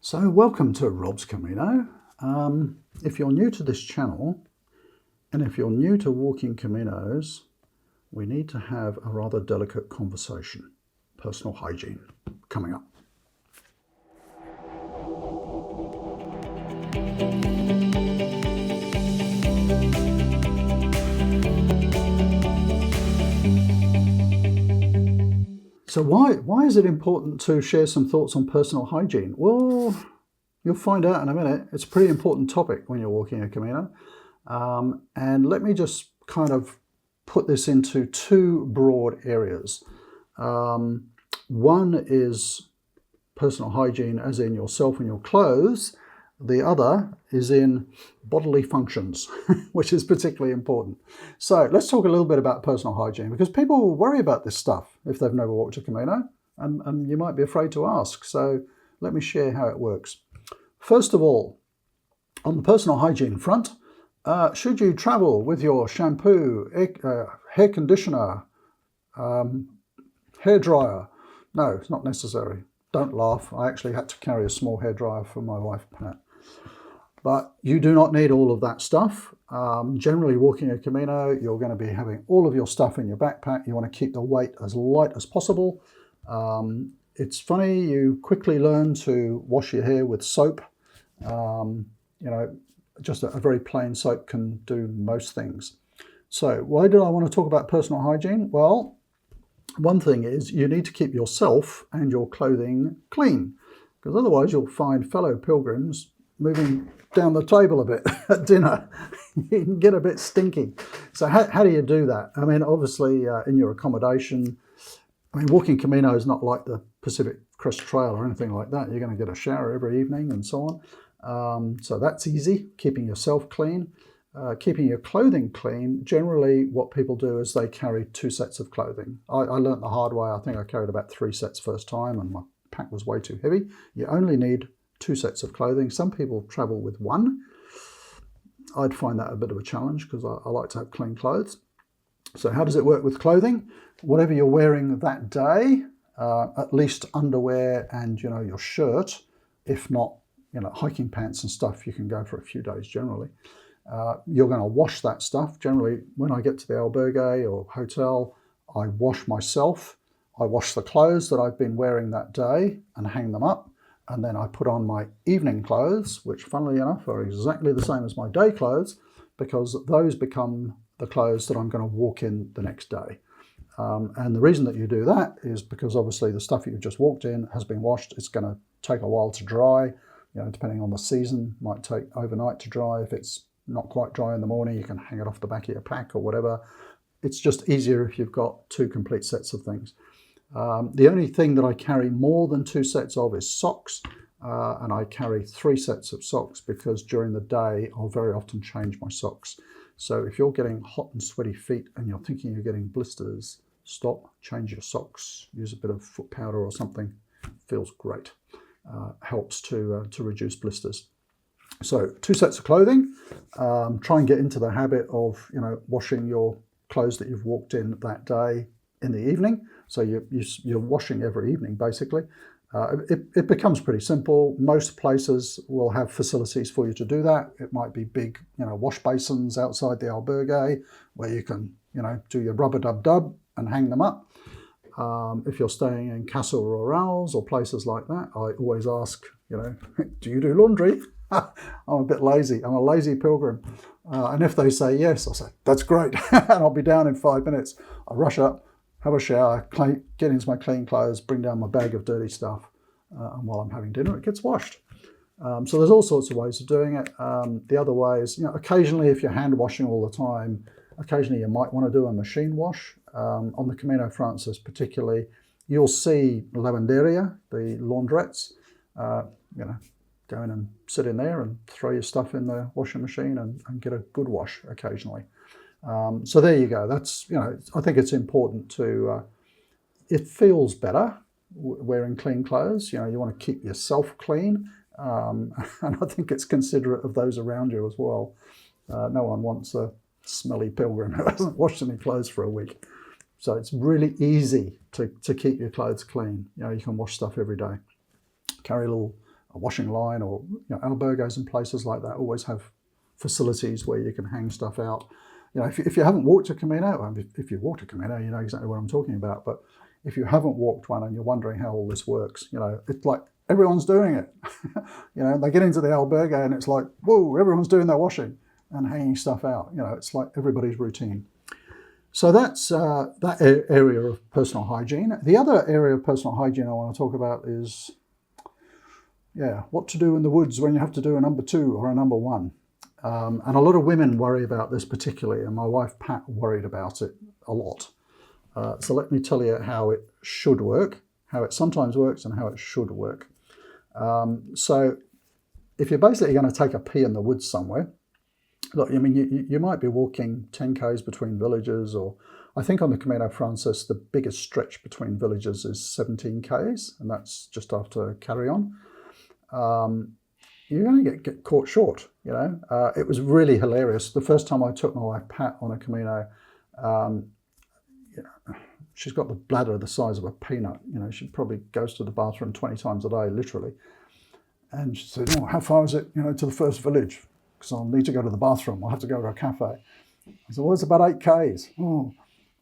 So welcome to Rob's Camino. If you're new to this channel, and if you're new to walking Caminos, we need to have a rather delicate conversation. Personal hygiene coming up. So why is it important to share some thoughts on personal hygiene? Well, you'll find out in a minute. It's a pretty important topic when you're walking a Camino. And let me just kind of put this into two broad areas. One is personal hygiene as in yourself and your clothes. The other is in bodily functions, which is particularly important. So let's talk a little bit about personal hygiene, because people worry about this stuff if they've never walked a Camino, and you might be afraid to ask. So let me share how it works. First of all, on the personal hygiene front, should you travel with your shampoo, hair conditioner, hair dryer? No, it's not necessary. Don't laugh. I actually had to carry a small hair dryer for my wife, Pat. But you do not need all of that stuff. Generally, walking a Camino, you're going to be having all of your stuff in your backpack. You want to keep the weight as light as possible. It's funny, you quickly learn to wash your hair with soap. Just a very plain soap can do most things. So why did I want to talk about personal hygiene? Well, one thing is you need to keep yourself and your clothing clean, because otherwise you'll find fellow pilgrims moving down the table a bit at dinner. You can get a bit stinky. So how do you do that? I mean, obviously in your accommodation, walking Camino is not like the Pacific Crest Trail or anything like that. You're going to get a shower every evening and so on. So that's easy, keeping yourself clean. Keeping your clothing clean, generally what people do is they carry two sets of clothing. I learnt the hard way. I think I carried about 3 sets first time and my pack was way too heavy. You only need 2 sets of clothing. Some people travel with 1. I'd find that a bit of a challenge because I like to have clean clothes. So how does it work with clothing? Whatever you're wearing that day, at least underwear and your shirt. If not, hiking pants and stuff, you can go for a few days generally. You're going to wash that stuff. Generally, when I get to the albergue or hotel, I wash myself. I wash the clothes that I've been wearing that day and hang them up. And then I put on my evening clothes, which funnily enough are exactly the same as my day clothes, because those become the clothes that I'm going to walk in the next day. And the reason that you do that is because obviously the stuff you've just walked in has been washed. It's going to take a while to dry. Depending on the season, might take overnight to dry. If it's not quite dry in the morning, you can hang it off the back of your pack or whatever. It's just easier if you've got 2 complete sets of things. The only thing that I carry more than 2 sets of is socks, and I carry 3 sets of socks because during the day I'll very often change my socks. So if you're getting hot and sweaty feet and you're thinking you're getting blisters, stop, change your socks, use a bit of foot powder or something. Feels great. Helps to reduce blisters. So 2 sets of clothing. Try and get into the habit of washing your clothes that you've walked in that day in the evening. So you're washing every evening basically. It becomes pretty simple. Most places will have facilities for you to do that. It might be big wash basins outside the albergue where you can do your rubber-dub-dub and hang them up. If you're staying in Casa Rurals or places like that, I always ask, do you do laundry? I'm a bit lazy. I'm a lazy pilgrim. And if they say yes, I say, that's great. And I'll be down in 5 minutes. I rush up, have a shower, get into my clean clothes, bring down my bag of dirty stuff. And while I'm having dinner, it gets washed. So there's all sorts of ways of doing it. The other way is, occasionally if you're hand washing all the time, occasionally you might want to do a machine wash. On the Camino Frances particularly, you'll see lavanderia, the laundrettes, go in and sit in there and throw your stuff in the washing machine and get a good wash occasionally. So there you go. That's, I think it's important to, it feels better wearing clean clothes. You want to keep yourself clean. And I think it's considerate of those around you as well. No one wants a smelly pilgrim who hasn't washed any clothes for a week. So it's really easy to keep your clothes clean. You can wash stuff every day. Carry a little a washing line, or albergos and places like that always have facilities where you can hang stuff out. If you haven't walked a Camino, and if you've walked a Camino, you know exactly what I'm talking about. But if you haven't walked one and you're wondering how all this works, it's like everyone's doing it. They get into the albergo and it's like, whoa, everyone's doing their washing and hanging stuff out. It's like everybody's routine. So that's that area of personal hygiene. The other area of personal hygiene I want to talk about is, what to do in the woods when you have to do a number 2 or a number 1. And a lot of women worry about this particularly, and my wife Pat worried about it a lot. So let me tell you how it should work, how it sometimes works and how it should work. So if you're basically going to take a pee in the woods somewhere, look, you might be walking 10 k's between villages, or I think on the Camino Frances, the biggest stretch between villages is 17 k's, and that's just after Carrion. You're going to get caught short, It was really hilarious. The first time I took my wife Pat on a Camino, she's got the bladder the size of a peanut. She probably goes to the bathroom 20 times a day, literally. And she said, how far is it, to the first village? Because I'll need to go to the bathroom. I'll have to go to a cafe. I said, well, it's about 8 k's. Oh,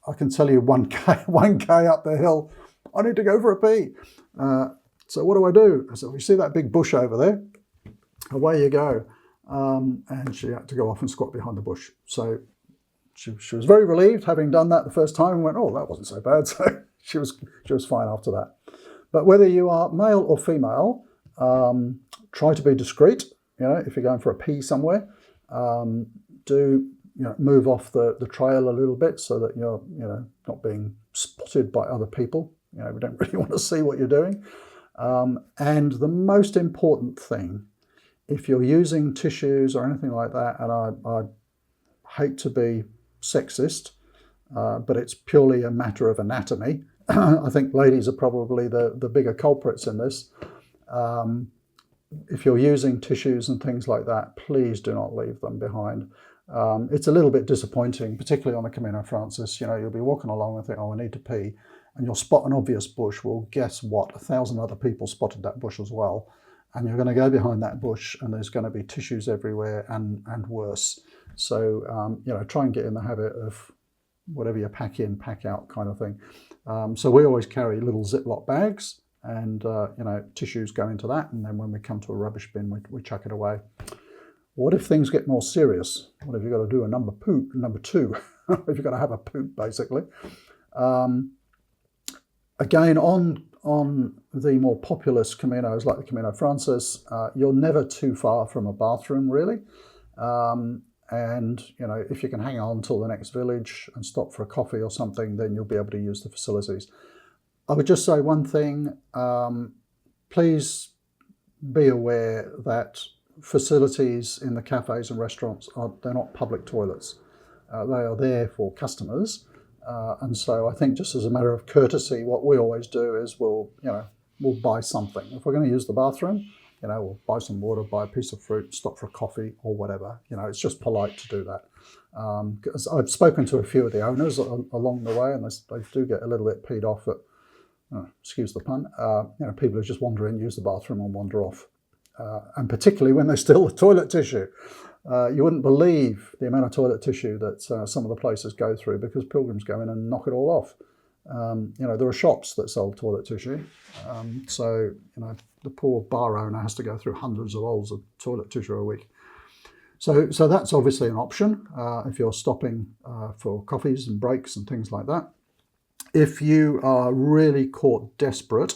I can tell you 1k up the hill. I need to go for a pee. So what do? I said, you see that big bush over there? Away you go. And she had to go off and squat behind the bush. So she was very relieved, having done that the first time, and went, oh, that wasn't so bad. So she was fine after that. But whether you are male or female, try to be discreet. If you're going for a pee somewhere, do move off the trail a little bit so that you're not being spotted by other people. We don't really want to see what you're doing. And the most important thing, if you're using tissues or anything like that, and I hate to be sexist, but it's purely a matter of anatomy. I think ladies are probably the bigger culprits in this. If you're using tissues and things like that, please do not leave them behind. It's a little bit disappointing, particularly on the Camino Frances. You'll be walking along and think, oh, I need to pee, and you'll spot an obvious bush. Well, guess what? 1,000 other people spotted that bush as well. And you're going to go behind that bush and there's going to be tissues everywhere and worse. So, try and get in the habit of whatever you pack in, pack out kind of thing. So we always carry little Ziploc bags and, tissues go into that. And then when we come to a rubbish bin, we chuck it away. What if things get more serious? What if you've got to do a number 2? If you've got to have a poop, basically. Again, on the more populous Caminos like the Camino Frances, you're never too far from a bathroom, really. And if you can hang on till the next village and stop for a coffee or something, then you'll be able to use the facilities. I would just say one thing, please be aware that facilities in the cafes and restaurants, they're not public toilets. They are there for customers. And so I think just as a matter of courtesy, what we always do is we'll buy something. If we're going to use the bathroom, we'll buy some water, buy a piece of fruit, stop for a coffee or whatever. It's just polite to do that. Because I've spoken to a few of the owners along the way, and they do get a little bit peed off at, excuse the pun, people who just wander in, use the bathroom and wander off. And particularly when they steal the toilet tissue. You wouldn't believe the amount of toilet tissue that some of the places go through because pilgrims go in and knock it all off. There are shops that sell toilet tissue. So the poor bar owner has to go through hundreds of rolls of toilet tissue a week. So that's obviously an option if you're stopping for coffees and breaks and things like that. If you are really caught desperate,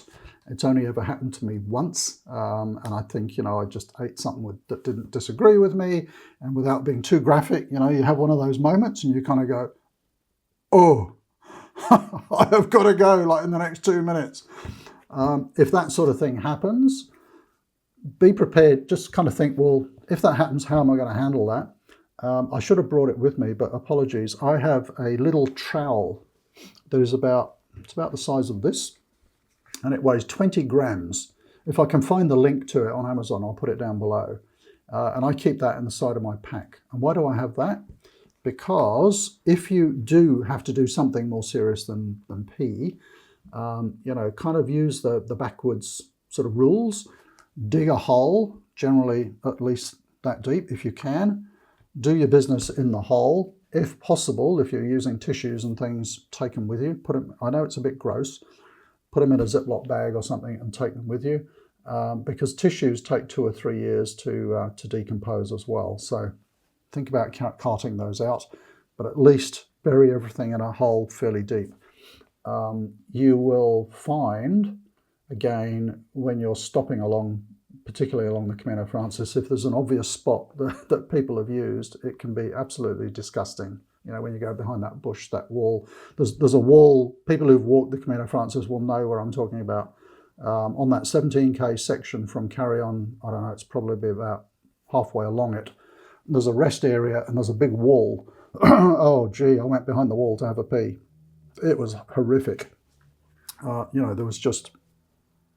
it's only ever happened to me once, and I think, I just ate something that didn't disagree with me, and without being too graphic, you have one of those moments and you kind of go, oh, I have got to go like in the next 2 minutes. If that sort of thing happens, be prepared, just kind of think, well, if that happens, how am I going to handle that? I should have brought it with me, but apologies. I have a little trowel that is about the size of this, and it weighs 20 grams. If I can find the link to it on Amazon, I'll put it down below. And I keep that in the side of my pack. And why do I have that? Because if you do have to do something more serious than pee, kind of use the backwards sort of rules. dig a hole, generally at least that deep if you can. Do your business in the hole. If possible, if you're using tissues and things, take them with you. Put them, I know it's a bit gross, put them in a Ziploc bag or something and take them with you, because tissues take 2 or 3 years to decompose as well. So think about carting those out, but at least bury everything in a hole fairly deep. You will find, again, when you're stopping along, particularly along the Camino Frances, if there's an obvious spot that people have used, it can be absolutely disgusting. You know, when you go behind that bush, that wall, there's a wall, people who've walked the Camino Frances will know where I'm talking about. On that 17K section from Carrion, I don't know, it's probably about halfway along it, there's a rest area and there's a big wall. Oh gee, I went behind the wall to have a pee. It was horrific. You know, there was just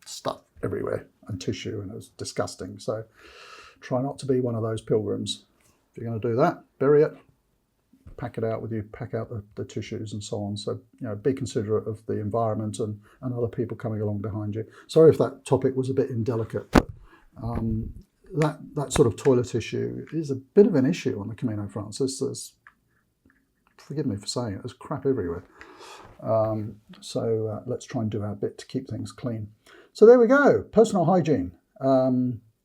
stuff everywhere and tissue, and it was disgusting. So try not to be one of those pilgrims. If you're going to do that, bury it, pack it out with you, pack out the tissues and so on. So, you know, be considerate of the environment and other people coming along behind you. Sorry if that topic was a bit indelicate, but that sort of toilet issue is a bit of an issue on the Camino Frances. There's, forgive me for saying it, there's crap everywhere. So let's try and do our bit to keep things clean. So there we go, personal hygiene.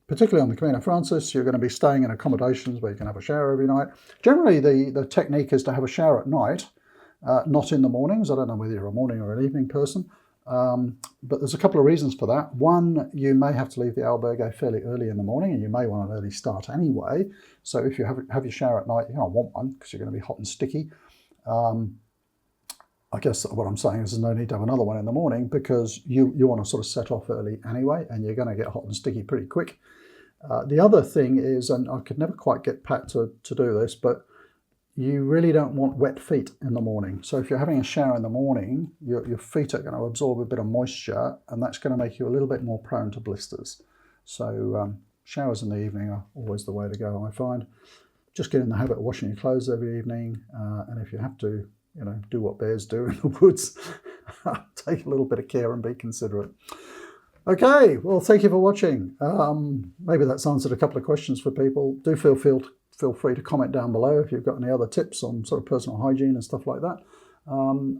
Particularly on the Camino Frances, you're going to be staying in accommodations where you can have a shower every night. Generally, the technique is to have a shower at night, not in the mornings. I don't know whether you're a morning or an evening person, but there's a couple of reasons for that. One, you may have to leave the albergue fairly early in the morning, and you may want an early start anyway. So if you have your shower at night, you don't want one because you're going to be hot and sticky. I guess what I'm saying is there's no need to have another one in the morning, because you want to sort of set off early anyway, and you're going to get hot and sticky pretty quick. The other thing is, and I could never quite get Pat to do this, but you really don't want wet feet in the morning. So if you're having a shower in the morning, your feet are going to absorb a bit of moisture, and that's going to make you a little bit more prone to blisters. So showers in the evening are always the way to go, I find. Just get in the habit of washing your clothes every evening, and if you have to, you know, do what bears do in the woods. Take a little bit of care and be considerate. Okay, well, thank you for watching. Maybe that's answered a couple of questions for people. Do feel free to comment down below if you've got any other tips on sort of personal hygiene and stuff like that.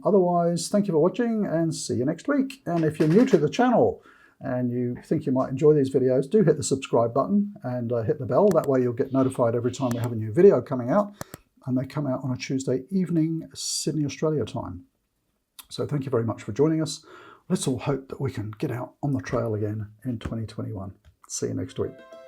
Otherwise, thank you for watching, and see you next week. And if you're new to the channel and you think you might enjoy these videos, do hit the subscribe button and hit the bell. That way you'll get notified every time we have a new video coming out. And they come out on a Tuesday evening, Sydney, Australia time. So thank you very much for joining us. Let's all hope that we can get out on the trail again in 2021. See you next week.